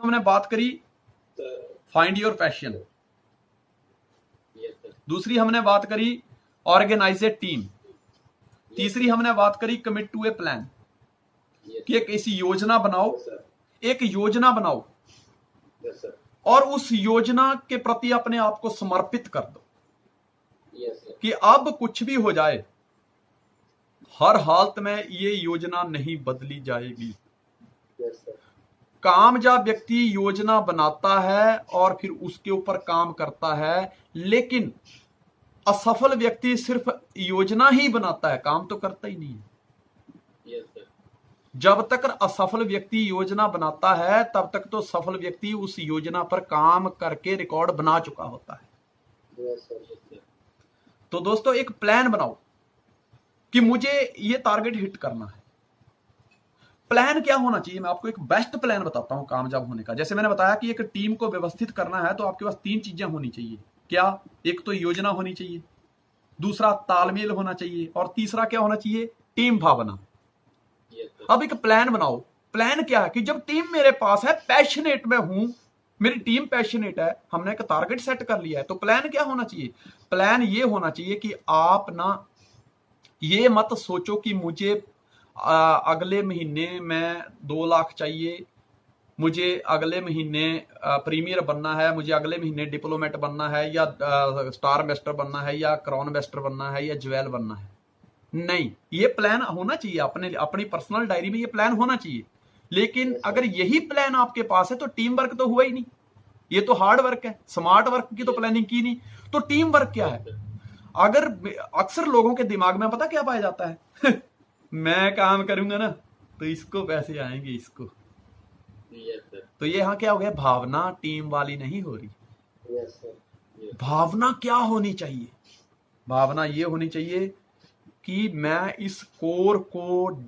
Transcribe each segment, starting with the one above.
हमने बात करी फाइंड योर पैशन, दूसरी हमने बात करी ऑर्गेनाइज ए टीम, तीसरी हमने बात करी कमिट टू ए प्लान, कि एक ऐसी योजना बनाओ, एक योजना बनाओ और उस योजना के प्रति अपने आप को समर्पित कर दो कि अब कुछ भी हो जाए हर हालत में ये योजना नहीं बदली जाएगी। कामयाब व्यक्ति योजना बनाता है और फिर उसके ऊपर काम करता है, लेकिन असफल व्यक्ति सिर्फ योजना ही बनाता है, काम तो करता ही नहीं है। जब तक असफल व्यक्ति योजना बनाता है तब तक तो सफल व्यक्ति उस योजना पर काम करके रिकॉर्ड बना चुका होता है। तो दोस्तों एक प्लान बनाओ कि मुझे ये टारगेट हिट करना है। प्लान क्या होना चाहिए, मैं आपको एक बेस्ट प्लान बताता हूं कामयाब होने का। जैसे मैंने बताया कि एक टीम को व्यवस्थित करना है तो आपके पास 3 चीजें होनी चाहिए। क्या? एक तो योजना होनी चाहिए, दूसरा तालमेल होना चाहिए और तीसरा क्या होना चाहिए? टीम भावना। अब एक प्लान बनाओ। प्लान क्या है कि जब टीम मेरे पास है, पैशनेट में हूं, मेरी टीम पैशनेट है, हमने एक टारगेट सेट कर लिया है, तो प्लान क्या होना चाहिए? प्लान ये होना चाहिए कि आप ना ये मत सोचो कि मुझे अगले महीने में 2 लाख चाहिए, मुझे अगले महीने प्रीमियर बनना है, मुझे अगले महीने डिप्लोमेट बनना है या स्टार इन्वेस्टर बनना है या क्राउन इन्वेस्टर बनना है या ज्वेल बनना है। नहीं, ये प्लान होना चाहिए अपनी पर्सनल डायरी में, ये प्लान होना चाहिए। लेकिन अगर यही प्लान आपके पास है तो टीम वर्क तो हुआ ही नहीं, ये तो हार्ड वर्क है, स्मार्ट वर्क की तो प्लानिंग की नहीं, तो टीम वर्क क्या है? अगर अक्सर लोगों के दिमाग में पता क्या पाया जाता है मैं काम करूंगा ना तो इसको पैसे आएंगे, इसको। तो ये यहाँ क्या हो गया? भावना टीम वाली नहीं हो रही। भावना क्या होनी चाहिए? भावना ये होनी चाहिए कि मैं इस कोर को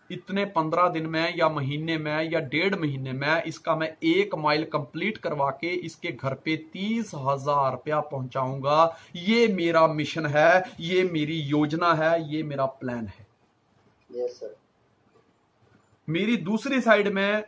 इतने 15 दिन में या महीने में या 1.5 महीने में इसका मैं 1 माइल कंप्लीट करवा के इसके घर पे 30,000 रुपया पहुंचाऊंगा। ये मेरा मिशन है, ये मेरी योजना है, ये मेरा प्लान है। Yes sir. मेरी दूसरी साइड में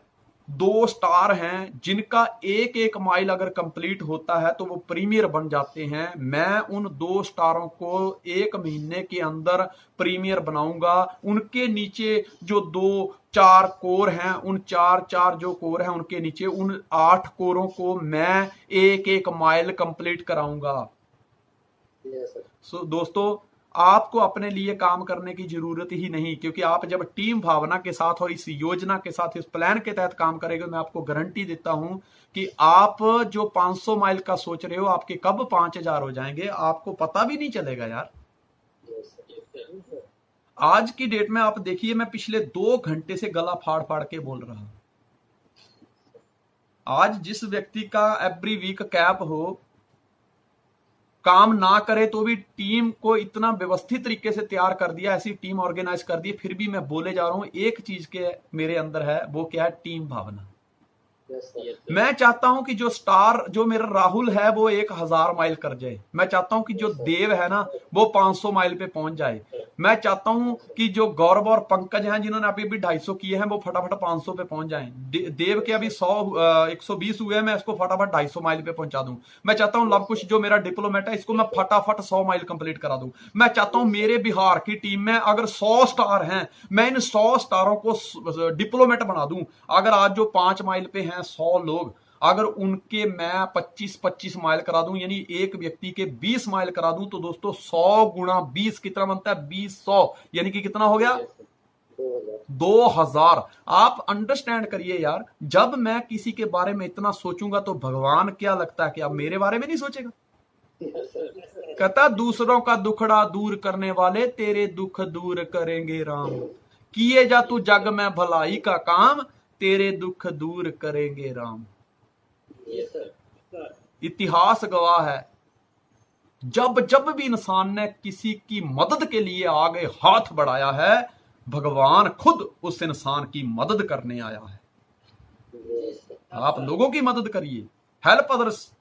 2 स्टार हैं जिनका 1 माइल अगर कंप्लीट होता है तो वो प्रीमियर बन जाते हैं। मैं उन 2 स्टारों को 1 महीने के अंदर प्रीमियर बनाऊंगा। उनके नीचे जो 2-4 कोर हैं, उन 4 जो कोर हैं उनके नीचे उन 8 कोरों को मैं 1 माइल कंप्लीट कराऊंगा। सो दोस्तों, आपको अपने लिए काम करने की जरूरत ही नहीं, क्योंकि आप जब टीम भावना के साथ और इस योजना के साथ, इस प्लान के तहत काम करेंगे, मैं आपको गारंटी देता हूं कि आप जो 500 माइल का सोच रहे हो आपके कब 5000 हो जाएंगे आपको पता भी नहीं चलेगा यार। आज की डेट में आप देखिए, मैं पिछले 2 घंटे से गला फाड़ फाड़ के बोल रहा हूं। आज जिस व्यक्ति का एवरी वीक कैप हो, काम ना करे तो भी टीम को इतना व्यवस्थित तरीके से तैयार कर दिया, ऐसी टीम ऑर्गेनाइज कर दी, फिर भी मैं बोले जा रहा हूं एक चीज के मेरे अंदर है, वो क्या है? टीम भावना। मैं चाहता हूं कि जो स्टार, जो मेरा राहुल है वो 1000 माइल कर जाए। मैं चाहता हूं कि जो देव है ना वो 500 माइल पे पहुंच जाए। मैं चाहता हूं कि जो गौरव और पंकज हैं जिन्होंने अभी 250 किए हैं वो फटाफट 500 पे पहुंच जाएं। देव के अभी 120 हुए हैं, मैं इसको फटाफट 250 माइल पे पहुंचा दूं। मैं चाहता हूं लवकुश जो मेरा डिप्लोमेट है इसको मैं फटाफट 100 माइल कंप्लीट करा दूं। मैं चाहता हूं मेरे बिहार की टीम में अगर 100 स्टार हैं, मैं इन 100 स्टारों को डिप्लोमेट बना दूं। अगर आज जो 5 माइल पे हैं 100 लोग, अगर उनके मैं 25-25 माइल करा दूं, यानी एक व्यक्ति के 20 माइल करा दूं, तो दोस्तों 100 गुणा 20 कितना बनता है? 20,100, यानी कि कितना हो गया? 2000। आप अंडरस्टैंड करिए यार, जब मैं किसी के बारे में इतना सोचूंगा तो भगवान क्या लगता है कि अब मेरे बारे में नहीं सोचेगा? कहता दूसरों का दुखड़ा दूर करने वाले तेरे दुख दूर करेंगे राम। किए जा तू जग में भलाई का काम, तेरे दुख दूर करेंगे राम। इतिहास गवाह है, जब जब भी इंसान ने किसी की मदद के लिए आगे हाथ बढ़ाया है, भगवान खुद उस इंसान की मदद करने आया है। आप लोगों की मदद करिए, help others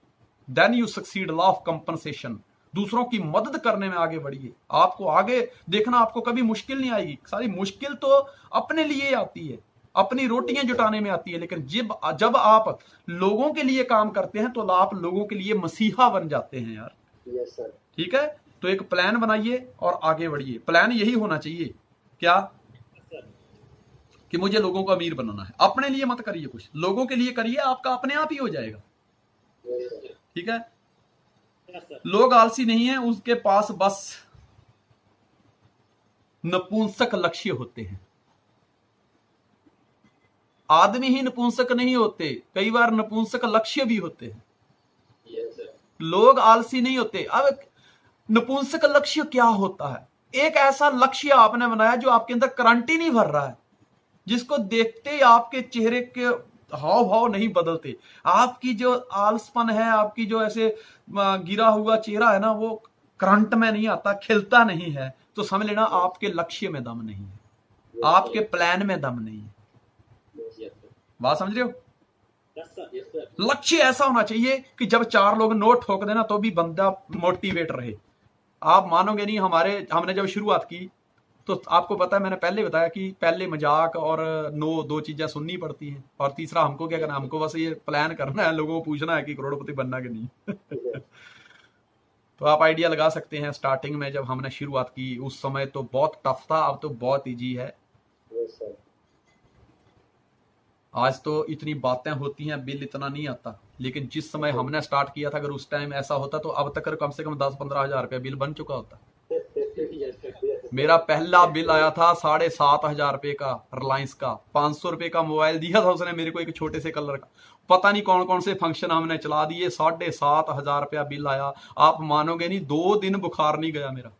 then you succeed, law of compensation. दूसरों की मदद करने में आगे बढ़िए। आपको आगे देखना, आपको कभी मुश्किल नहीं आएगी, सारी मुश्किल तो अपने लिए आती है। अपनी रोटियां जुटाने में आती है, लेकिन जब आप लोगों के लिए काम करते हैं तो आप लोगों के लिए मसीहा बन जाते हैं यार। Yes sir. ठीक है, तो एक प्लान बनाइए और आगे बढ़िए। प्लान यही होना चाहिए क्या कि मुझे लोगों को अमीर बनाना है। अपने लिए मत करिए, कुछ लोगों के लिए करिए, आपका अपने आप ही हो जाएगा। ठीक है, लोग आलसी नहीं है, उसके पास बस नपुंसक लक्ष्य होते हैं। आदमी ही नपुंसक नहीं होते, कई बार नपुंसक लक्ष्य भी होते हैं। लोग आलसी नहीं होते। अब नपुंसक लक्ष्य क्या होता है? एक ऐसा लक्ष्य आपने बनाया जो आपके अंदर करंट ही नहीं भर रहा है, जिसको देखते ही आपके चेहरे के हाव भाव नहीं बदलते, आपकी जो आलसपन है, आपकी जो ऐसे गिरा हुआ चेहरा है ना, वो करंट में नहीं आता, खिलता नहीं है, तो समझ लेना आपके लक्ष्य में दम नहीं है, आपके प्लान में दम नहीं है। बात समझ रहे हो? लक्ष्य ऐसा होना चाहिए कि जब 4 लोग नोट ठोक देना तो भी बंदा मोटिवेट रहे। आप मानोगे नहीं, हमने जब शुरुआत की तो आपको पता है, मैंने पहले बताया कि पहले मजाक और दो चीजें सुननी पड़ती हैं, और तीसरा हमको क्या करना, हमको बस ये प्लान करना है, लोगों को पूछना है कि करोड़पति बनना कि नहीं। तो आप आइडिया लगा सकते हैं, स्टार्टिंग में जब हमने शुरुआत की उस समय तो बहुत टफ था, अब तो बहुत इजी है। आज तो इतनी बातें होती हैं, बिल इतना नहीं आता, लेकिन जिस समय हमने स्टार्ट किया था, अगर उस टाइम ऐसा होता तो अब तक कम से कम 10-15 हजार रुपया बिल बन चुका होता। मेरा पहला बिल आया था 7,500 रुपए का, रिलायंस का। 500 रुपए का मोबाइल दिया था उसने मेरे को, एक छोटे से कलर का, पता नहीं कौन कौन से फंक्शन हमने चला दिए, 7,500 रुपया बिल आया। आप मानोगे नहीं, 2 दिन बुखार नहीं गया मेरा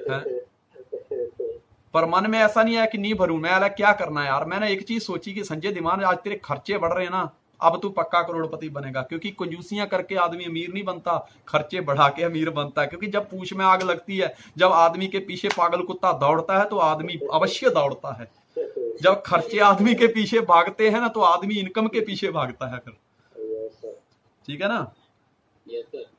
है? पर मन में ऐसा नहीं आया कि नहीं भरूं, मैं अलग क्या करना है यार। मैंने एक चीज सोची कि संजय धीमान, आज तेरे खर्चे बढ़ रहे हैं ना, अब तू पक्का करोड़पति बनेगा, क्योंकि कंजूसियां करके आदमी अमीर नहीं बनता, खर्चे बढ़ा के अमीर बनता है। क्योंकि जब पूंछ में आग लगती है, जब आदमी के पीछे पागल कुत्ता दौड़ता है तो आदमी अवश्य दौड़ता है। जब खर्चे आदमी के पीछे भागते हैं ना, तो आदमी इनकम के पीछे भागता है फिर। ठीक है ना?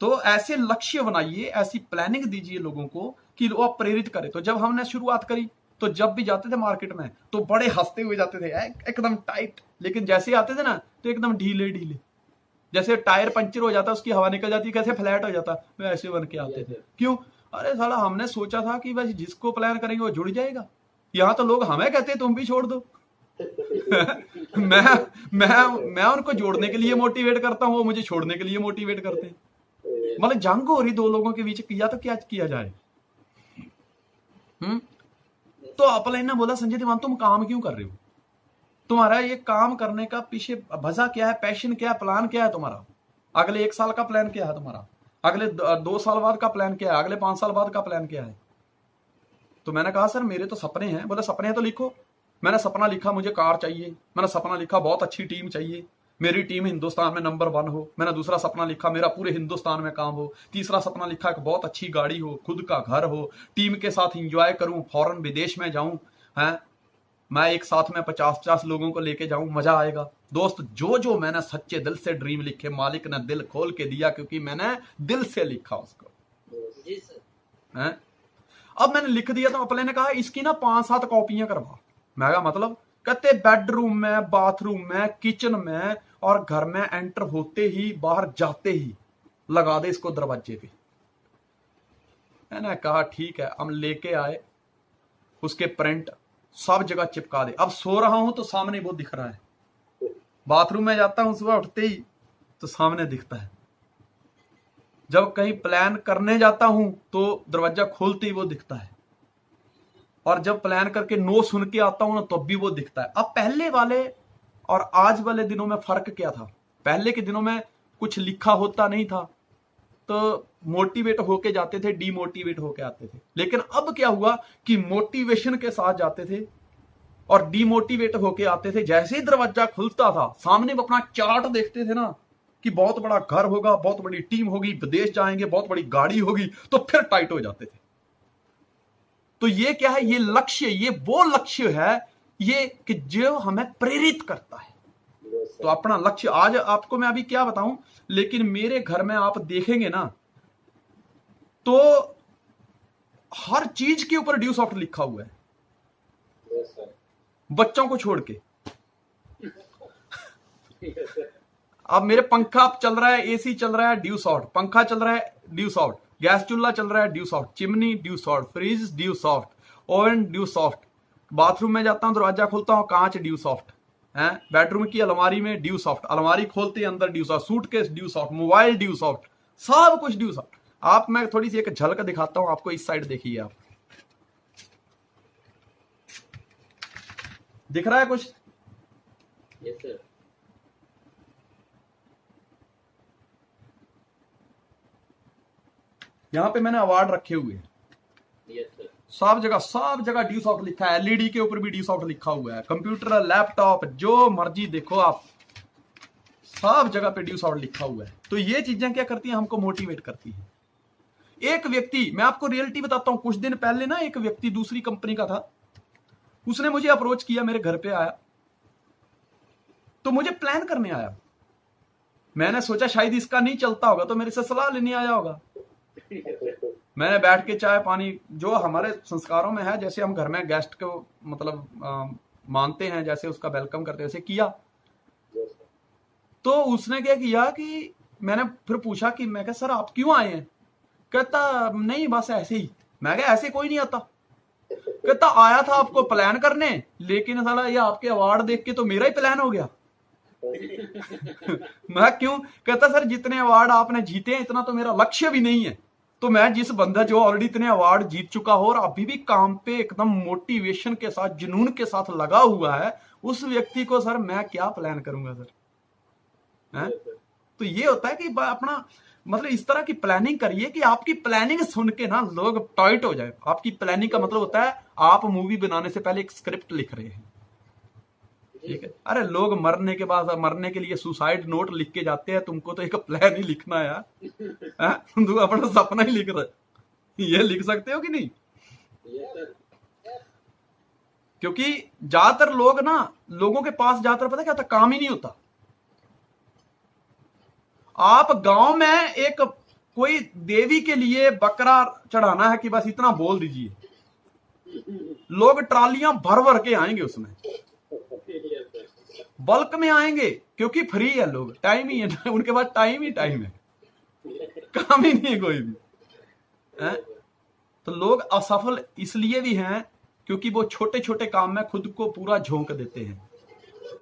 तो ऐसे लक्ष्य बनाइए, ऐसी प्लानिंग दीजिए लोगों को कि वो प्रेरित करे। तो जब हमने शुरुआत करी तो जब भी जाते थे मार्केट में तो बड़े हंसते हुए जाते थे, एकदम टाइट, लेकिन जैसे आते थे ना तो एकदम ढीले ढीले, जैसे टायर पंचर हो जाता, उसकी हवा निकल जाती, कैसे फ्लैट हो जाता, वैसे बन के आते थे। क्यों? अरे साला, हमने सोचा था कि बस जिसको प्लान करेंगे वो जुड़ जाएगा। यहाँ तो लोग हमें कहते तुम भी छोड़ दो। मैं उनको जोड़ने के लिए मोटिवेट करता हूँ, वो मुझे छोड़ने के लिए मोटिवेट करते हैं। मतलब जंग हो रही 2 लोगों के बीच, किया तो क्या किया जाए। तो अपलाइन ने बोला, संजय धीमान तुम काम क्यों कर रहे हो? तुम्हारा ये काम करने का पीछे वजह क्या है, पैशन क्या है, प्लान क्या है तुम्हारा? अगले 1 साल का प्लान क्या है तुम्हारा? अगले 2 साल बाद का प्लान क्या है? अगले 5 साल बाद का प्लान क्या है? तो मैंने कहा, सर मेरे तो सपने हैं। बोला, सपने हैं तो लिखो। मैंने सपना लिखा मुझे कार चाहिए, मैंने सपना लिखा बहुत अच्छी टीम चाहिए, मेरी टीम हिंदुस्तान में नंबर 1 हो। मैंने दूसरा सपना लिखा मेरा पूरे हिंदुस्तान में काम हो। तीसरा सपना लिखा एक बहुत अच्छी गाड़ी हो, खुद का घर हो, टीम के साथ एंजॉय करूं, फॉरेन विदेश में जाऊं, हैं मैं एक साथ में 50-50 लोगों को लेके जाऊं, मजा आएगा। दोस्त, जो जो मैंने सच्चे दिल से ड्रीम लिखे, मालिक ने दिल खोल के दिया, क्योंकि मैंने दिल से लिखा उसको। हैं अब मैंने लिख दिया तो अपने ने कहा इसकी ना 5-7 कॉपियां करवा। मैं कहा मतलब? कहते बेडरूम में, बाथरूम में, किचन में और घर में एंटर होते ही, बाहर जाते ही लगा दे इसको दरवाजे पे। मैंने कहा ठीक है। हम लेके आए, उसके प्रिंट सब जगह चिपका दे। अब सो रहा हूं तो सामने वो दिख रहा है, बाथरूम में जाता हूं सुबह उठते ही तो सामने दिखता है, जब कहीं प्लान करने जाता हूं तो दरवाजा खोलते ही वो दिखता है, और जब प्लान करके नो सुन के आता हूं ना तब भी वो दिखता है। अब पहले वाले और आज वाले दिनों में फर्क क्या था? पहले के दिनों में कुछ लिखा होता नहीं था तो मोटिवेट होके जाते थे, डीमोटिवेट होके आते थे। लेकिन अब क्या हुआ कि मोटिवेशन के साथ जाते थे और डीमोटिवेट होके आते थे। जैसे ही दरवाजा खुलता था, सामने अपना चार्ट देखते थे ना कि बहुत बड़ा घर होगा, बहुत बड़ी टीम होगी, विदेश जाएंगे, बहुत बड़ी गाड़ी होगी, तो फिर टाइट हो जाते थे। तो ये क्या है? ये लक्ष्य, ये वो लक्ष्य है ये कि जो हमें प्रेरित करता है। तो अपना लक्ष्य, आज आपको मैं अभी क्या बताऊं, लेकिन मेरे घर में आप देखेंगे ना तो हर चीज के ऊपर ड्यू सॉफ्ट लिखा हुआ है। बच्चों को छोड़ के। अब मेरे पंखा चल रहा है, एसी चल रहा है, ड्यू सॉफ्ट, पंखा चल रहा है ड्यू सॉफ्ट, गैस चूल्हा चल रहा है due soft, chimney due soft, fridge due soft, oven due soft, bathroom में जाता हूं दरवाजा खोलता हूं कांच ड्यू सॉफ्ट है, बेडरूम की अलमारी में ड्यू सॉफ्ट, अलमारी खोलते ही अंदर due soft, suitcase due soft, mobile due soft, सब कुछ ड्यू सॉफ्ट। आप मैं थोड़ी सी एक झलक दिखाता हूं आपको, इस साइड देखिए, आप दिख रहा है कुछ? Yes sir. यहां पे मैंने अवार्ड रखे हुए हैं। Yes sir. सब जगह ड्यू सॉफ्ट लिखा है, एलईडी के ऊपर भी ड्यू सॉफ्ट लिखा हुआ है, कंप्यूटर, लैपटॉप, जो मर्जी देखो आप, सब जगह पे ड्यू सॉफ्ट लिखा हुआ है। तो ये चीजें क्या करती हैं, हमको मोटिवेट करती है। एक व्यक्ति, मैं आपको रियलिटी बताता हूं, कुछ दिन पहले ना एक व्यक्ति दूसरी कंपनी का था, उसने मुझे अप्रोच किया, मेरे घर पे आया, तो मुझे प्लान करने आया। मैंने सोचा शायद इसका नहीं चलता होगा, तो मेरे से सलाह लेने आया होगा। मैंने बैठ के चाय पानी, जो हमारे संस्कारों में है, जैसे हम घर में गेस्ट को मतलब मानते हैं, जैसे उसका वेलकम करते हैं, वैसे किया। तो उसने क्या किया कि मैंने फिर पूछा कि मैं कहा सर आप क्यों आए हैं? कहता नहीं बस ऐसे ही। मैं कहा ऐसे कोई नहीं आता। कहता आया था आपको प्लान करने, लेकिन साला ये आपके अवार्ड देख के तो मेरा ही प्लान हो गया। मैं क्यों? कहता सर जितने अवार्ड आपने जीते हैं इतना तो मेरा लक्ष्य भी नहीं है। तो मैं जिस बंदा जो ऑलरेडी इतने अवार्ड जीत चुका हो और अभी भी काम पे एकदम मोटिवेशन के साथ, जुनून के साथ लगा हुआ है, उस व्यक्ति को सर मैं क्या प्लान करूंगा सर? है? तो ये होता है कि अपना मतलब इस तरह की प्लानिंग करिए कि आपकी प्लानिंग सुन के ना लोग टाइट हो जाए। आपकी प्लानिंग का मतलब होता है आप मूवी बनाने से पहले एक स्क्रिप्ट लिख रहे हैं, ठीक है? अरे लोग मरने के बाद, मरने के लिए सुसाइड नोट लिख के जाते हैं, तुमको तो एक प्लान ही लिखना है यार। तुम अपना सपना ही लिख रहे, ये लिख सकते हो कि नहीं? क्योंकि ज्यादातर लोग ना, लोगों के पास ज्यादातर पता क्या होता, काम ही नहीं होता। आप गांव में एक कोई देवी के लिए बकरा चढ़ाना है कि बस इतना बोल दीजिए, लोग ट्रालियां भर भर के आएंगे, उसमें बल्क में आएंगे, क्योंकि फ्री है, लोग टाइम ही है, उनके पास टाइम ही टाइम है, काम ही नहीं है कोई भी है? तो लोग असफल इसलिए भी हैं क्योंकि वो छोटे छोटे काम में खुद को पूरा झोंक देते हैं।